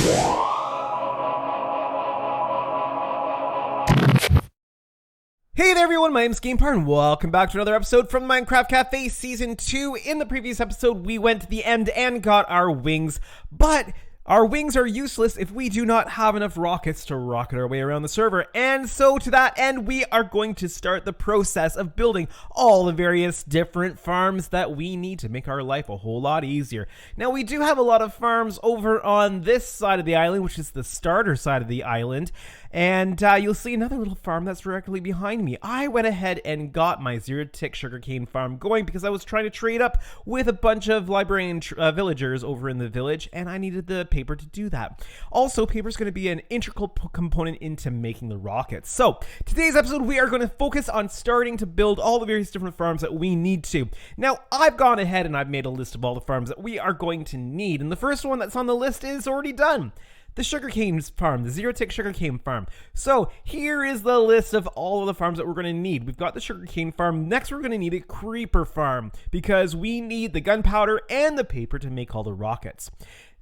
Hey there everyone, my name is GamePar and welcome back to another episode from the Minecraft Cafe Season 2. In the previous episode, we went to the end and got our wings, but our wings are useless if we do not have enough rockets to rocket our way around the server. And so to that end, we are going to start the process of building all the various different farms that we need to make our life a whole lot easier. Now, we do have a lot of farms over on this side of the island, which is the starter side of the island. And you'll see another little farm that's directly behind me. I went ahead and got my zero-tick sugarcane farm going because I was trying to trade up with a bunch of librarian villagers over in the village, and I needed the paper to do that. Also, paper is going to be an integral component into making the rockets. So, today's episode, we are going to focus on starting to build all the various different farms that we need to. Now, I've gone ahead and I've made a list of all the farms that we are going to need, and the first one that's on the list is already done. The Sugarcane Farm, the zero-tick Sugarcane Farm. So here is the list of all of the farms that we're going to need. We've got the Sugarcane Farm. Next, we're going to need a Creeper Farm because we need the gunpowder and the paper to make all the rockets.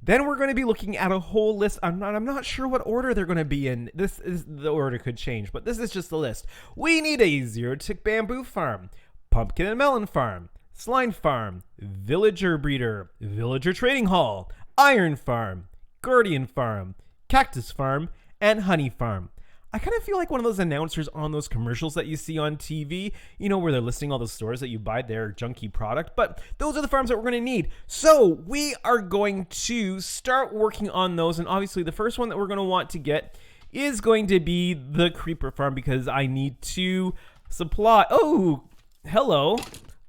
Then we're going to be looking at a whole list. I'm not sure what order they're going to be in. The order could change, but this is just the list. We need a zero-tick Bamboo Farm, Pumpkin and Melon Farm, Slime Farm, Villager Breeder, Villager Trading Hall, Iron Farm, Guardian Farm, Cactus Farm, and Honey Farm. I kind of feel like one of those announcers on those commercials that you see on TV, you know, where they're listing all the stores that you buy their junky product, but those are the farms that we're going to need. So we are going to start working on those, and obviously the first one that we're going to want to get is going to be the Creeper Farm because I need to supply... Oh, hello.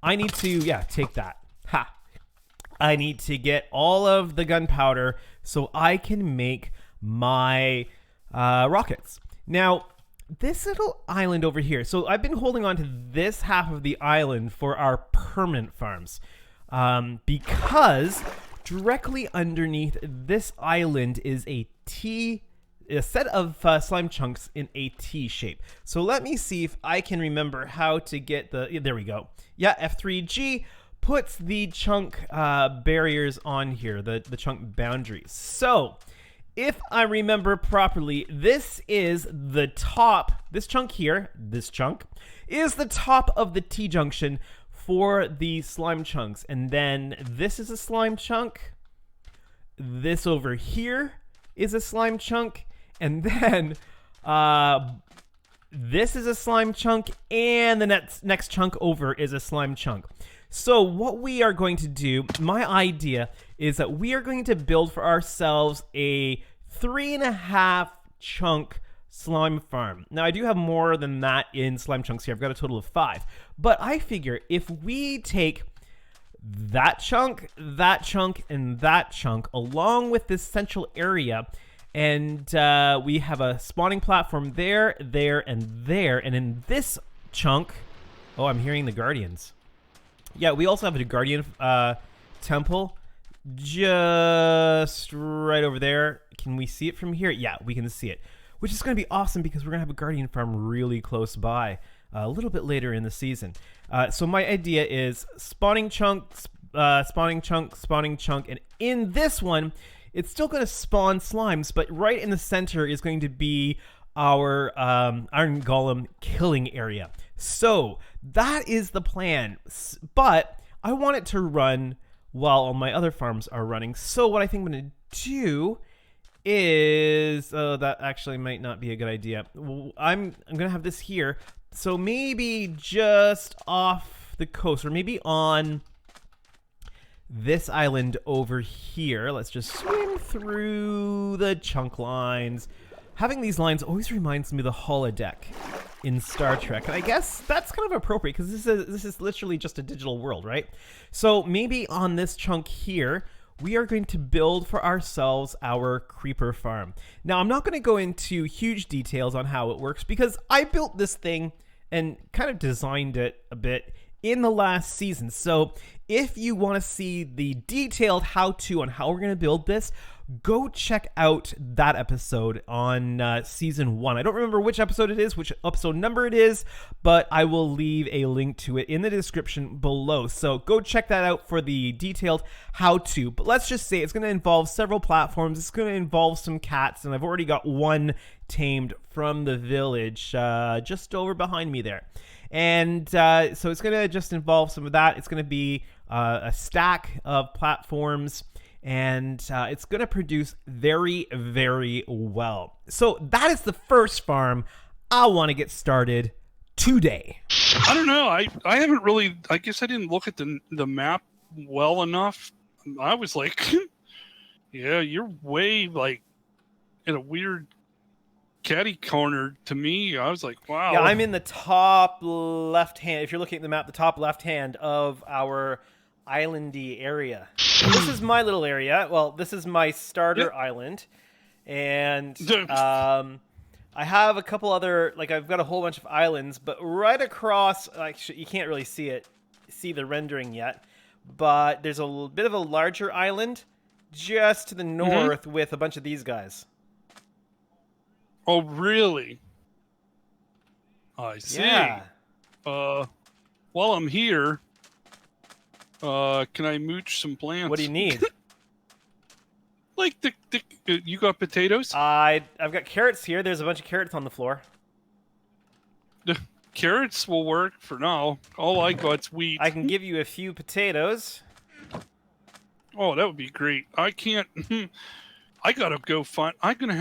I need to, take that. Ha. I need to get all of the gunpowder so I can make my rockets. Now, this little island over here, so I've been holding on to this half of the island for our permanent farms because directly underneath this island is a set of slime chunks in a T shape. So let me see if I can remember how to get there we go. Yeah, F3G puts the chunk barriers on here, the chunk boundaries. So if I remember properly, this is the top, this chunk here, this chunk is the top of the T-junction for the slime chunks. And then this is a slime chunk. This over here is a slime chunk. And then this is a slime chunk. And the next chunk over is a slime chunk. So what we are going to do, my idea is that we are going to build for ourselves a 3.5 chunk slime farm. Now I do have more than that in slime chunks here. I've got a total of 5. But I figure if we take that chunk, and that chunk along with this central area, and we have a spawning platform there, and there, and in this chunk, oh, I'm hearing the Guardians. Yeah, we also have a Guardian temple just right over there. Can we see it from here? Yeah, we can see it, which is going to be awesome because we're going to have a Guardian farm really close by a little bit later in the season. So my idea is spawning chunk, spawning chunk, and in this one, it's still going to spawn slimes, but right in the center is going to be our iron golem killing area. So that is the plan, but I want it to run while all my other farms are running. So what I think I'm going to do is, that actually might not be a good idea. I'm going to have this here. So maybe just off the coast, or maybe on this island over here. Let's just swim through the chunk lines. Having these lines always reminds me of the holodeck in Star Trek, and I guess that's kind of appropriate because this is literally just a digital world, right? So maybe on this chunk here, we are going to build for ourselves our creeper farm. Now, I'm not going to go into huge details on how it works because I built this thing and kind of designed it a bit in the last season. So if you want to see the detailed how-to on how we're going to build this, go check out that episode on season 1. I don't remember which episode it is, which episode number it is, but I will leave a link to it in the description below. So go check that out for the detailed how-to. But let's just say it's going to involve several platforms. It's going to involve some cats, and I've already got one tamed from the village just over behind me there. And so it's going to just involve some of that. It's going to be a stack of platforms, and it's going to produce very, very well. So that is the first farm I want to get started today. I don't know. I haven't really. I guess I didn't look at the map well enough. I was like, yeah, you're way like in a weird catty corner to me. I was like, wow. Yeah, I'm in the top left hand. If you're looking at the map, the top left hand of our islandy area. This is my little area. Well, this is my starter island, and I have a couple other, like, I've got a whole bunch of islands, but right across, actually, you can't really see the rendering yet, but there's a bit of a larger island just to the north with a bunch of these guys. Oh, really? I see. Yeah. While I'm here, can I mooch some plants? What do you need? Like you got potatoes? I've got carrots here. There's a bunch of carrots on the floor. The carrots will work for now. All I got's wheat. I can give you a few potatoes. Oh, that would be great. I can't. I gotta go find. I'm going to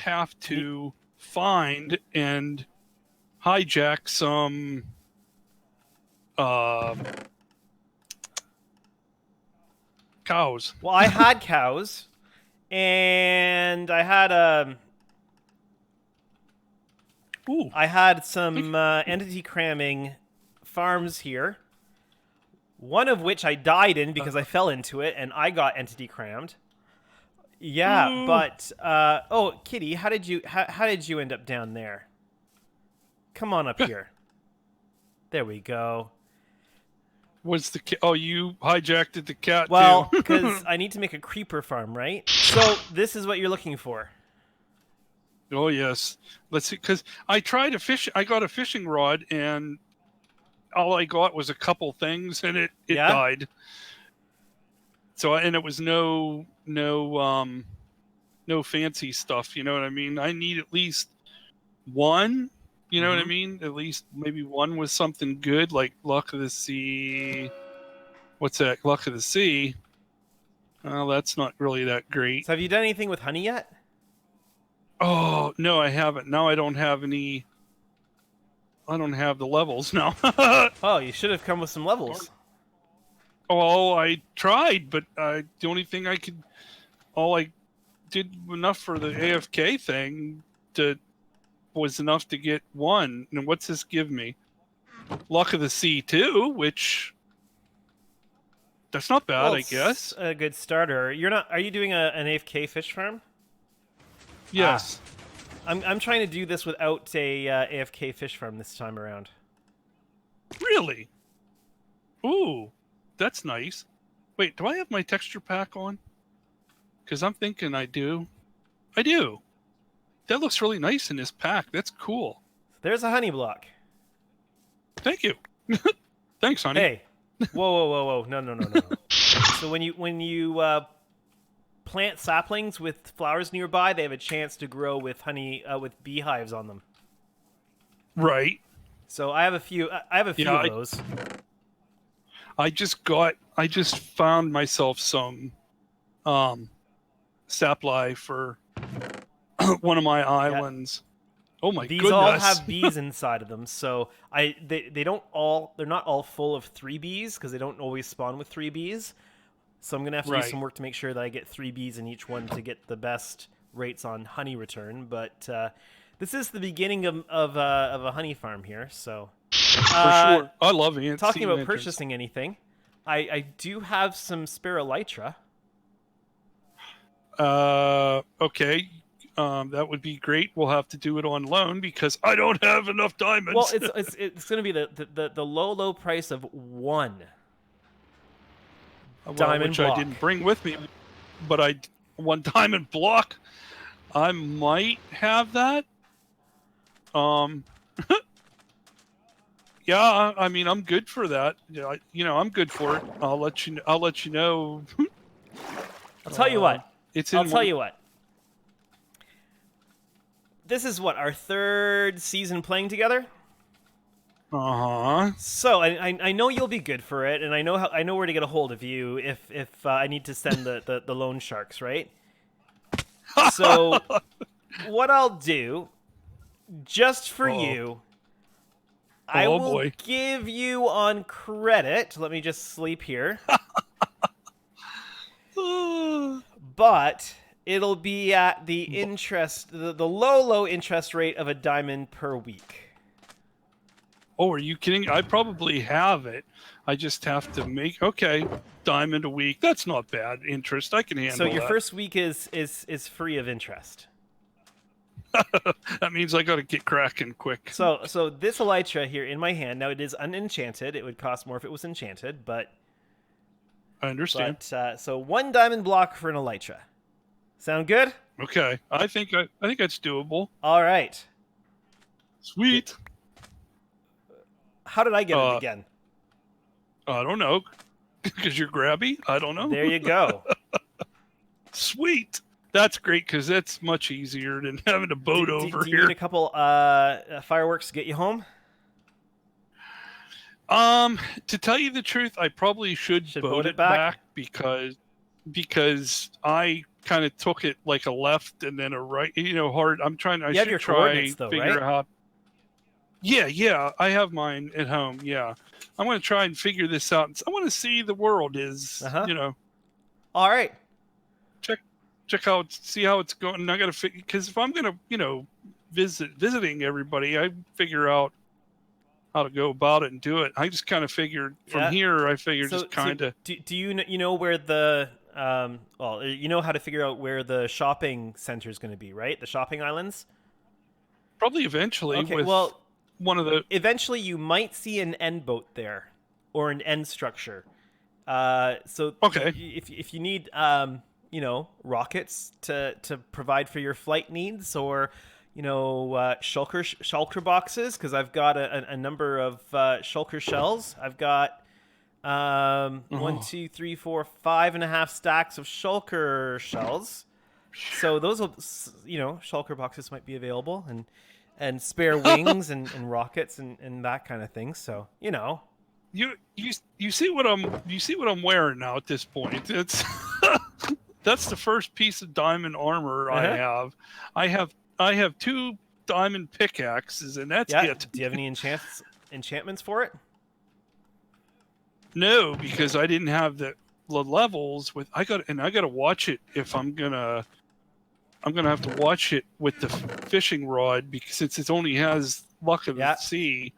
have to find and hijack some cows. Well, I had cows, and I had Ooh. I had some entity cramming farms here. One of which I died in because I fell into it, and I got entity crammed. Yeah, Ooh. but oh, Kitty, how did you end up down there? Come on up here. There we go. Was the cat? Oh, you hijacked the cat. Well, too. because I need to make a creeper farm, right? So this is what you're looking for. Oh yes. Let's see. Because I tried to fish. I got a fishing rod, and all I got was a couple things, and it died. So, and it was no fancy stuff. You know what I mean? I need at least one. You know what I mean? At least maybe one was something good, like Luck of the Sea. What's that? Luck of the Sea. Well, that's not really that great. So have you done anything with honey yet? Oh, no, I haven't. Now I don't have any. I don't have the levels now. Oh, you should have come with some levels. Oh, I tried, but the only thing I could... All I did enough for the AFK thing was enough to get one. And what's this give me? Luck of the Sea 2, which... That's not bad, I guess. A good starter. You're not... Are you doing an AFK fish farm? Yes. I'm trying to do this without a AFK fish farm this time around. Really? Ooh, that's nice. Wait, do I have my texture pack on? Because I'm thinking I do. I do. That looks really nice in this pack. That's cool. There's a honey block. Thank you. Thanks, honey. Hey. Whoa. No. So when you plant saplings with flowers nearby, they have a chance to grow with honey with beehives on them. Right. So I have a few of those. I just found myself some sapli for one of my islands. Oh my goodness. These all have bees inside of them, so they're not all full of 3 bees because they don't always spawn with 3 bees. So I'm gonna have to do some work to make sure that I get 3 bees in each one to get the best rates on honey return. But this is the beginning of a honey farm here, so for sure. I love ants. Talking about purchasing anything, I do have some spare elytra. Okay. that would be great. We'll have to do it on loan because I don't have enough diamonds. Well, it's going to be the low price of 1 diamond which block. I didn't bring with me, but 1 diamond block. I might have that. Yeah, I mean, I'm good for that. Yeah, I'm good for it. I'll let you know. I'll tell you what. I'll tell you what. This is what, our 3rd season playing together? Uh-huh. So I know you'll be good for it, and I know where to get a hold of you if I need to send the loan sharks, right? So what I'll do, just for you, I will give you on credit. Let me just sleep here. But it'll be at the interest, the low interest rate of a diamond per week. Oh, are you kidding? I probably have it. I just have to make diamond a week. That's not bad interest. I can handle that. So your first week is free of interest. That means I got to get cracking quick. So this elytra here in my hand, now it is unenchanted. It would cost more if it was enchanted, but I understand. But, so 1 diamond block for an elytra. Sound good? Okay. I think that's doable. All right. Sweet. How did I get it again? I don't know. Because you're grabby? I don't know. There you go. Sweet. That's great because that's much easier than having a boat over do here. You need a couple fireworks to get you home? To tell you the truth, I probably should boat it back because I kind of took it like a left and then a right. Hard. I'm trying. I should try figure out. Yeah. I have mine at home. Yeah, I'm going to try and figure this out. I want to see the world is. All right. Check out, see how it's going. And I got to figure because if I'm going to, visiting everybody, I figure out how to go about it and do it. I just kind of figured from here. I figured just kind of. Do you know where the you know how to figure out where the shopping center is going to be, right? The shopping islands. Probably eventually. Okay. Eventually you might see an end boat there, or an end structure. If you need rockets to provide for your flight needs, or shulker boxes, because I've got a number of shulker shells. I've got 1, 2, 3, 4, 5.5 stacks of shulker shells. So those will, shulker boxes might be available, and spare wings and rockets and that kind of thing. So you see what I'm wearing now at this point. It's that's the first piece of diamond armor I have. I have 2 diamond pickaxes, and that's it. Do you have any enchantments for it? No, because I didn't have the levels with. I got to watch it if I'm gonna have to watch it with the fishing rod, because since it only has luck of the sea.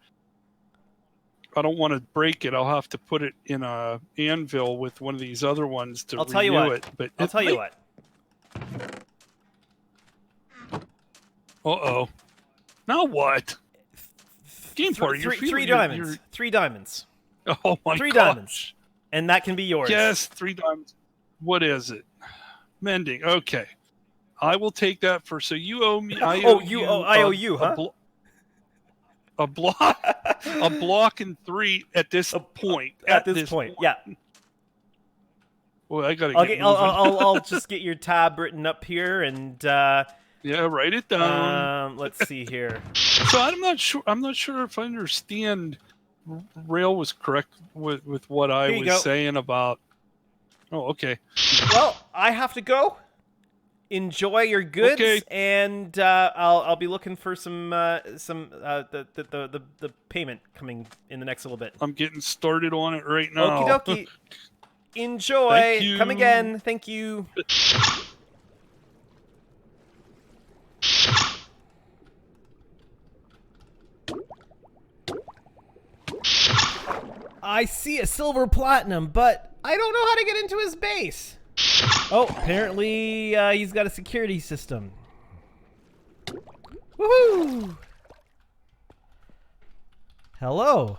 I don't want to break it. I'll have to put it in a anvil with one of these other ones to renew it. But I'll tell you what. Uh-oh. Now what? GamePar, you're 3 diamonds. 3 diamonds. Oh my god. 3 diamonds. And that can be yours. Yes, 3 diamonds. What is it? Mending. Okay. I will take that for. So you owe me. I owe you, huh? A block and 3 at this point. At this point, yeah. Well, I gotta get. I'll just get your tab written up here and. Write it down. Let's see here. So I'm not sure if I understand. Rail was correct with what I was saying about. Oh, okay. Well, I have to go. Enjoy your goods, and I'll be looking for some the payment coming in the next little bit. I'm getting started on it right now. Okie dokie. Enjoy. Thank you. Come again. Thank you. I see a silver platinum, but I don't know how to get into his base. Oh, apparently he's got a security system. Woohoo! Hello.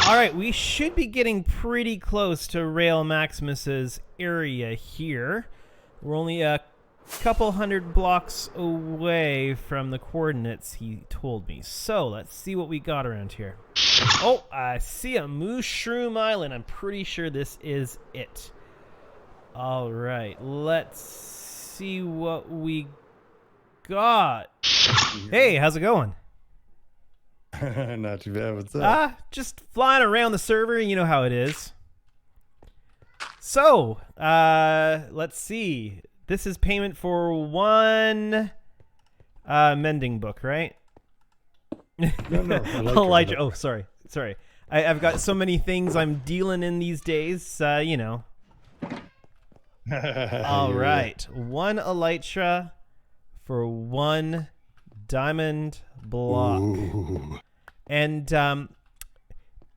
All right, we should be getting pretty close to Rail Maximus's area here. We're only a couple hundred blocks away from the coordinates he told me. So let's see what we got around here. Oh, I see a Mushroom Island. I'm pretty sure this is it. All right, let's see what we got. Hey, how's it going? Not too bad. What's up? Just flying around the server. You know how it is. So, let's see. This is payment for one mending book, right? No. Elijah. Oh, sorry. I've got so many things I'm dealing in these days. You know. All right. One elytra for one diamond block. Ooh. And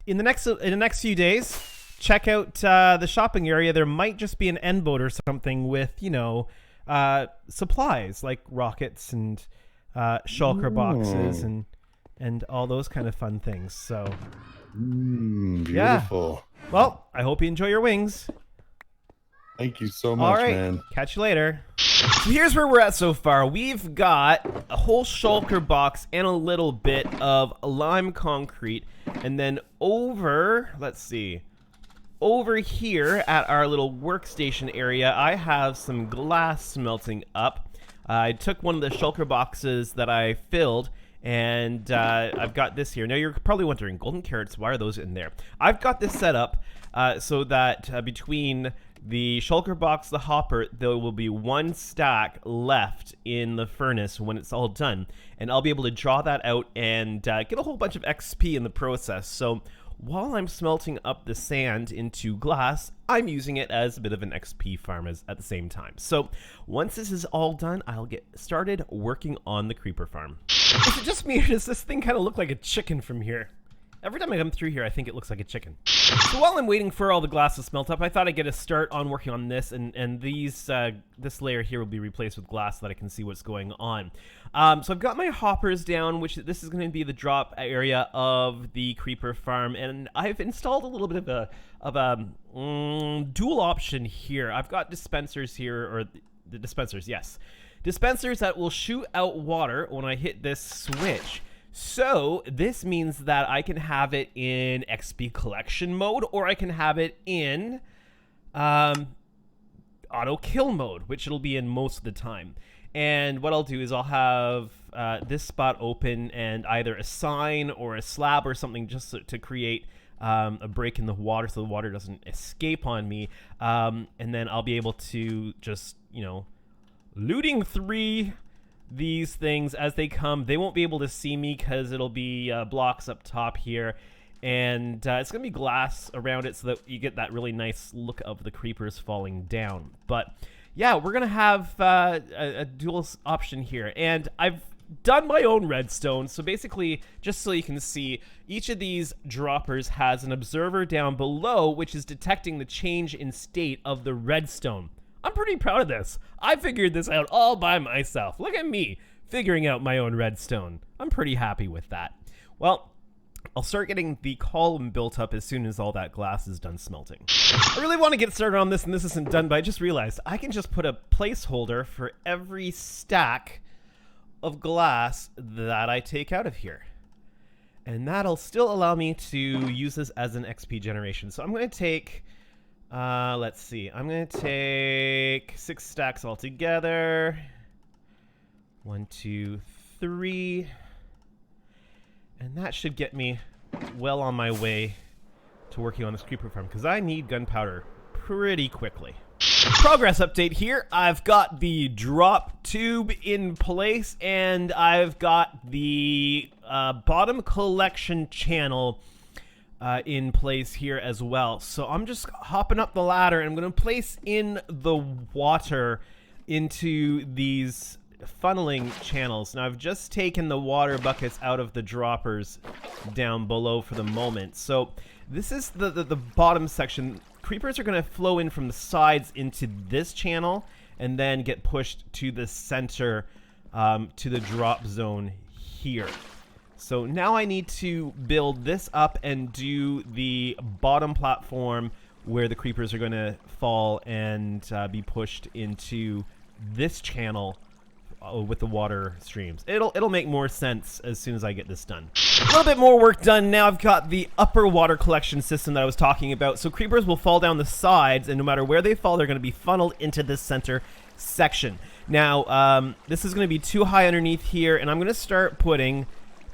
in the next few days, check out the shopping area. There might just be an end boat or something with, you know, supplies like rockets and shulker boxes and all those kind of fun things. So, Beautiful. Yeah. Well, I hope you enjoy your wings. Thank you so much, All right. man. Catch you later. So here's where we're at so far. We've got a whole shulker box and a little bit of lime concrete. And then over, let's see, over here at our little workstation area, I have some glass smelting up. I took one of the shulker boxes that I filled, and I've got this here. Now you're probably wondering, golden carrots, why are those in there? I've got this set up so that between the shulker box, the hopper, there will be one stack left in the furnace when it's all done. And I'll be able to draw that out and get a whole bunch of XP in the process. So while I'm smelting up the sand into glass, I'm using it as a bit of an XP farm at the same time. So once this is all done, I'll get started working on the creeper farm. Is it just me, or does this thing kind of look like a chicken from here? Every time I come through here, I think it looks like a chicken. So while I'm waiting for all the glass to smelt up, I thought I'd get a start on working on this, and these this layer here will be replaced with glass so that I can see what's going on. So I've got my hoppers down, which this is going to be the drop area of the creeper farm, and I've installed a little bit of a dual option here. I've got dispensers here, or the dispensers, yes. Dispensers that will shoot out water when I hit this switch. So this means that I can have it in XP collection mode, or I can have it in auto kill mode, which it'll be in most of the time. And what I'll do is I'll have this spot open and either a sign or a slab or something just to create a break in the water so the water doesn't escape on me. And then I'll be able to just, you know, looting 3 these things as they come. They won't be able to see me because it'll be blocks up top here, and it's gonna be glass around it so that you get that really nice look of the creepers falling down. But yeah, we're gonna have a dual option here, and I've done my own redstone. So basically, just so you can see, each of these droppers has an observer down below which is detecting the change in state of the redstone. I'm pretty proud of this. I figured this out all by myself. Look at me figuring out my own redstone. I'm pretty happy with that. Well, I'll start getting the column built up as soon as all that glass is done smelting. I really want to get started on this, and this isn't done, but I just realized I can just put a placeholder for every stack of glass that I take out of here. And that'll still allow me to use this as an XP generation. So I'm going to take... let's see. I'm going to take 6 stacks altogether. 1, 2, 3. And that should get me well on my way to working on this creeper farm, because I need gunpowder pretty quickly. Progress update here. I've got the drop tube in place, and I've got the bottom collection channel in place here as well. So I'm just hopping up the ladder, and I'm going to place in the water into these funneling channels. Now I've just taken the water buckets out of the droppers down below for the moment. So this is the bottom section. Creepers are going to flow in from the sides into this channel and then get pushed to the center, to the drop zone here. So now I need to build this up and do the bottom platform where the creepers are going to fall and be pushed into this channel with the water streams. It'll make more sense as soon as I get this done. A little bit more work done now. I've got the upper water collection system that I was talking about. So creepers will fall down the sides, and no matter where they fall, they're going to be funneled into this center section. Now, this is going to be too high underneath here, and I'm going to start putting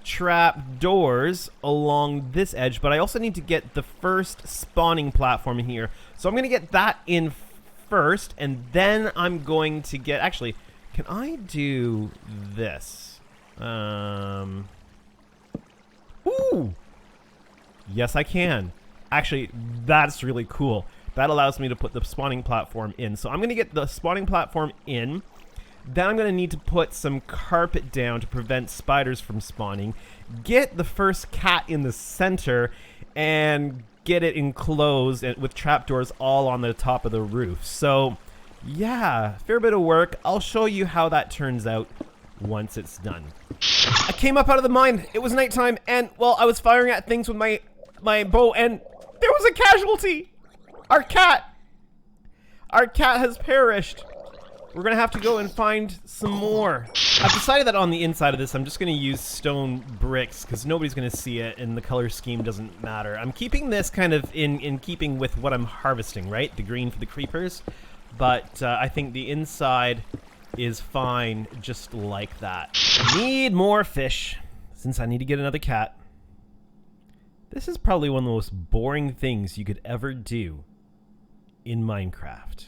trap doors along this edge, but I also need to get the first spawning platform in here. So I'm going to get that in first, and then I'm going to get... Actually, can I do this? Ooh! Yes, I can. Actually, that's really cool. That allows me to put the spawning platform in. So I'm going to get the spawning platform in. Then I'm going to need to put some carpet down to prevent spiders from spawning. Get the first cat in the center and get it enclosed with trapdoors all on the top of the roof. So, yeah, fair bit of work. I'll show you how that turns out once it's done. I came up out of the mine. It was nighttime, and, well, I was firing at things with my bow, and there was a casualty. Our cat has perished. We're going to have to go and find some more. I've decided that on the inside of this, I'm just going to use stone bricks because nobody's going to see it and the color scheme doesn't matter. I'm keeping this kind of in keeping with what I'm harvesting, right? The green for the creepers. But I think the inside is fine just like that. Need more fish since I need to get another cat. This is probably one of the most boring things you could ever do in Minecraft.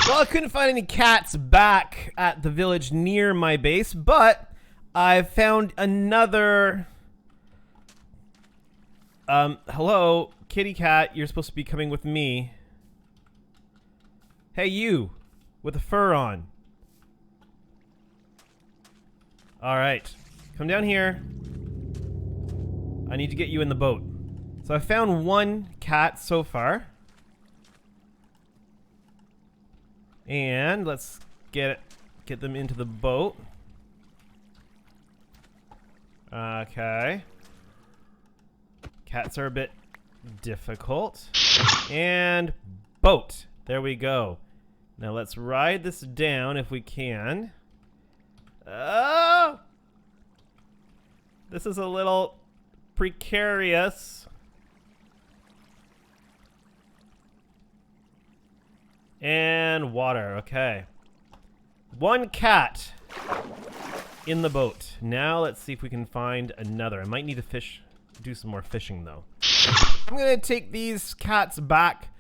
Well, I couldn't find any cats back at the village near my base, but I found another... hello, kitty cat, you're supposed to be coming with me. Hey, you, with the fur on. Alright, come down here. I need to get you in the boat. So I found one cat so far. And let's get them into the boat. Okay. Cats are a bit difficult. And boat. There we go. Now let's ride this down if we can. Oh! This is a little precarious. And water, okay. One cat in the boat. Now let's see if we can find another. I might need to do some more fishing though. I'm gonna take these cats back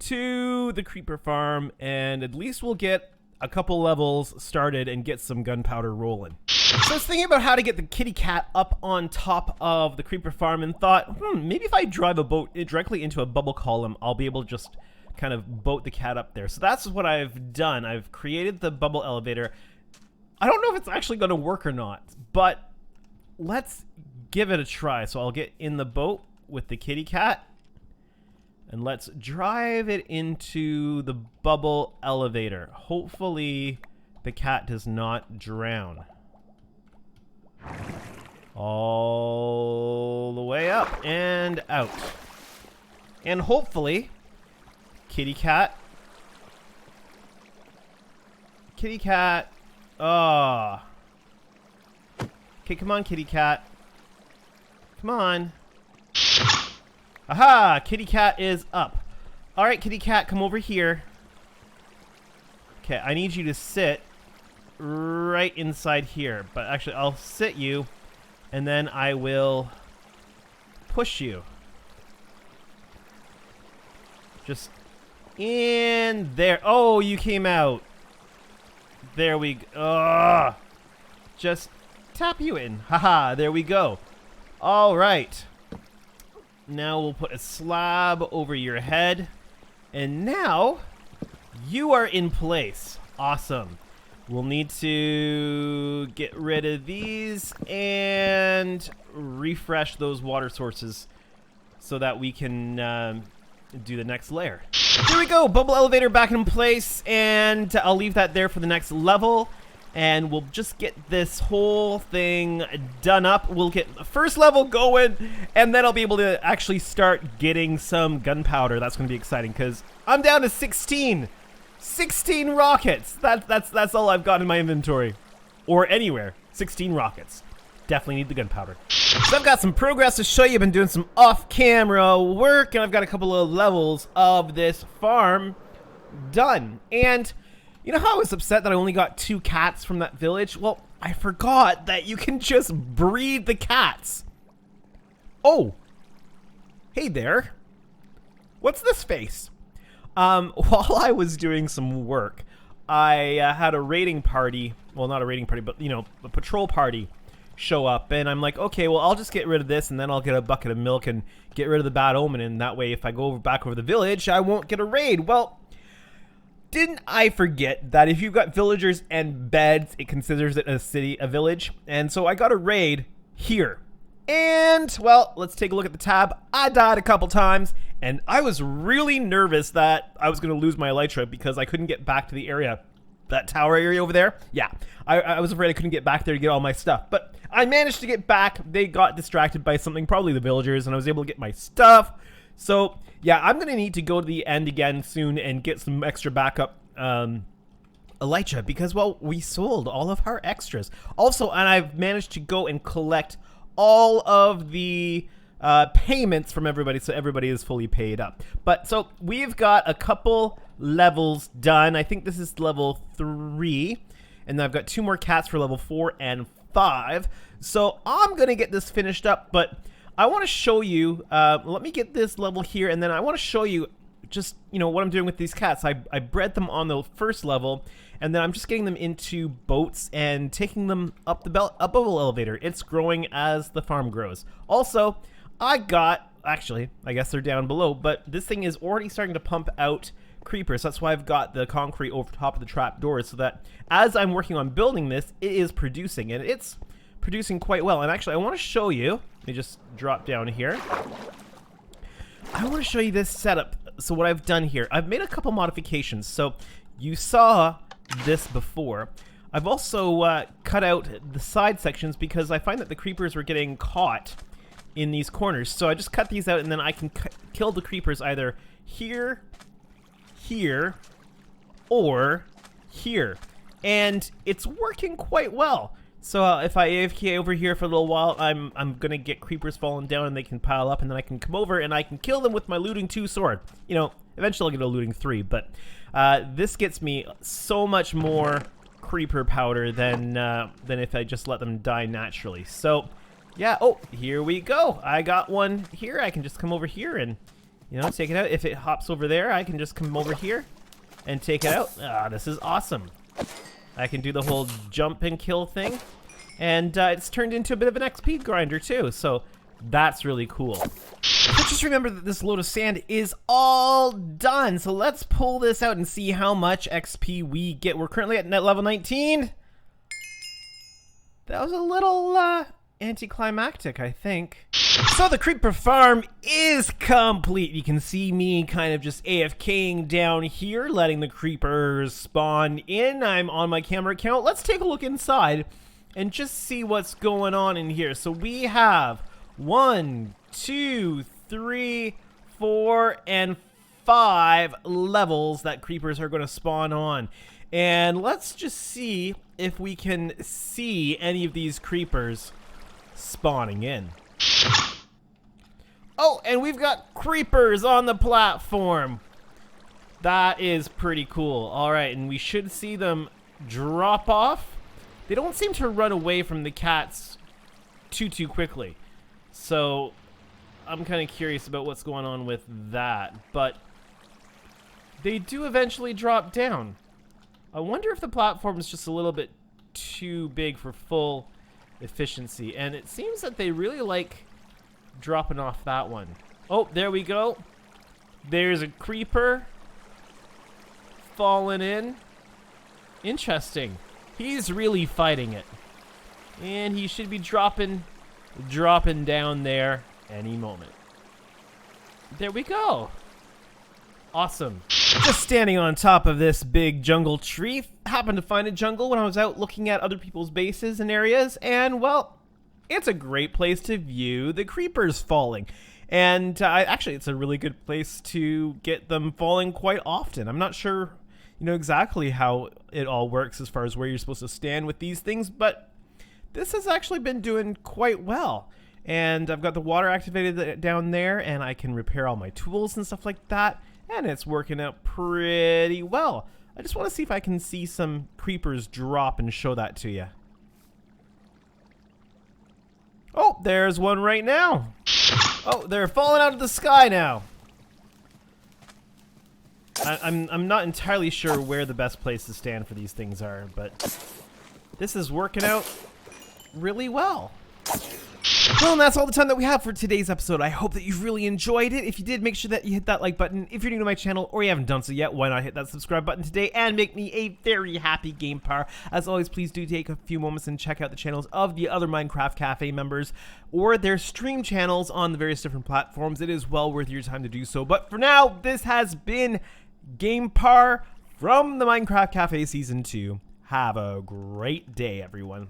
to the creeper farm and at least we'll get a couple levels started and get some gunpowder rolling. So I was thinking about how to get the kitty cat up on top of the creeper farm and thought, maybe if I drive a boat directly into a bubble column, I'll be able to just kind of boat the cat up there. So that's what I've done. I've created the bubble elevator. I don't know if it's actually going to work or not, but let's give it a try. So I'll get in the boat with the kitty cat and let's drive it into the bubble elevator. Hopefully the cat does not drown. All the way up and out. And hopefully kitty cat. Kitty cat. Oh. Okay, come on, kitty cat. Come on. Aha! Kitty cat is up. Alright, kitty cat, come over here. Okay, I need you to sit right inside here. But actually, I'll sit you, and then I will push you. Just in there. Oh, you came out. There we go. Just tap you in. Haha, there we go. All right. Now we'll put a slab over your head. And now you are in place. Awesome. We'll need to get rid of these and refresh those water sources so that we can do the next layer. Here we go, bubble elevator back in place, and I'll leave that there for the next level, and we'll just get this whole thing done up. We'll get the first level going, and then I'll be able to actually start getting some gunpowder. That's going to be exciting, because I'm down to 16 rockets. That's all I've got in my inventory, or anywhere. 16 rockets. Definitely need the gunpowder. So I've got some progress to show you. I've been doing some off-camera work, and I've got a couple of levels of this farm done. And you know how I was upset that I only got 2 cats from that village? Well, I forgot that you can just breed the cats. Oh, hey there. What's this face? While I was doing some work, I had a raiding party. Well, not a raiding party, but, you know, a patrol party show up, and I'm like, okay, well, I'll just get rid of this, and then I'll get a bucket of milk and get rid of the bad omen, and that way, if I go back over the village, I won't get a raid. Well, didn't I forget that if you've got villagers and beds, it considers it a city, a village, and so I got a raid here. And, well, let's take a look at the tab. I died a couple times, and I was really nervous that I was going to lose my elytra because I couldn't get back to the area. That tower area over there? Yeah. I was afraid I couldn't get back there to get all my stuff. But I managed to get back. They got distracted by something, probably the villagers, and I was able to get my stuff. So, yeah, I'm going to need to go to the end again soon and get some extra backup elytra because, well, we sold all of our extras. Also, and I've managed to go and collect all of the payments from everybody, so everybody is fully paid up. But so we've got a couple levels done. I think this is level 3, and then I've got 2 more cats for level 4 and 5. So I'm gonna get this finished up, but I want to show you. Let me get this level here, and then I want to show you just, you know, what I'm doing with these cats. I bred them on the first level, and then I'm just getting them into boats and taking them up the bubble elevator. It's growing as the farm grows. Also, I got, actually, I guess they're down below, but this thing is already starting to pump out creepers. That's why I've got the concrete over top of the trap doors, so that as I'm working on building this, it is producing, and it's producing quite well. And actually, I want to show you. Let me just drop down here. I want to show you this setup. So what I've done here, I've made a couple modifications. So you saw this before. I've also cut out the side sections because I find that the creepers were getting caught in these corners. So I just cut these out, and then I can kill the creepers either here, here, or here. And it's working quite well. So if I AFK over here for a little while, I'm gonna get creepers falling down and they can pile up, and then I can come over and I can kill them with my looting 2 sword. You know, eventually I'll get a looting 3, but this gets me so much more creeper powder than if I just let them die naturally. So yeah, oh, here we go. I got one here. I can just come over here and, you know, take it out. If it hops over there, I can just come over here and take it out. Ah, this is awesome. I can do the whole jump and kill thing. And it's turned into a bit of an XP grinder too, so that's really cool. But just remember that this load of sand is all done, so let's pull this out and see how much XP we get. We're currently at net level 19. That was a little anticlimactic, I think. So the creeper farm is complete. You can see me kind of just AFKing down here, letting the creepers spawn in. I'm on my camera account. Let's take a look inside and just see what's going on in here. So we have 1, 2, 3, 4, and 5 levels that creepers are going to spawn on. And let's just see if we can see any of these creepers spawning in. Oh, and we've got creepers on the platform. That is pretty cool. All right, and we should see them drop off. They don't seem to run away from the cats too quickly. So I'm kind of curious about what's going on with that. But they do eventually drop down. I wonder if the platform is just a little bit too big for full efficiency. And it seems that they really like dropping off that one. Oh, there we go. There's a creeper falling in. Interesting. He's really fighting it. And he should be dropping down there any moment. There we go. Awesome. Just standing on top of this big jungle tree. Happened to find a jungle when I was out looking at other people's bases and areas, and well, it's a great place to view the creepers falling. And actually, it's a really good place to get them falling quite often. I'm not sure, you know, exactly how it all works as far as where you're supposed to stand with these things, but this has actually been doing quite well. And I've got the water activated down there, and I can repair all my tools and stuff like that, and it's working out pretty well. I just want to see if I can see some creepers drop and show that to you. Oh, there's one right now. Oh, they're falling out of the sky now. I'm not entirely sure where the best place to stand for these things are, but this is working out really well. Well, and that's all the time that we have for today's episode. I hope that you've really enjoyed it. If you did, make sure that you hit that like button. If you're new to my channel or you haven't done so yet, why not hit that subscribe button today and make me a very happy GamePar. As always, please do take a few moments and check out the channels of the other Minecraft Cafe members or their stream channels on the various different platforms. It is well worth your time to do so. But for now, this has been GamePar from the Minecraft Cafe Season 2. Have a great day, everyone.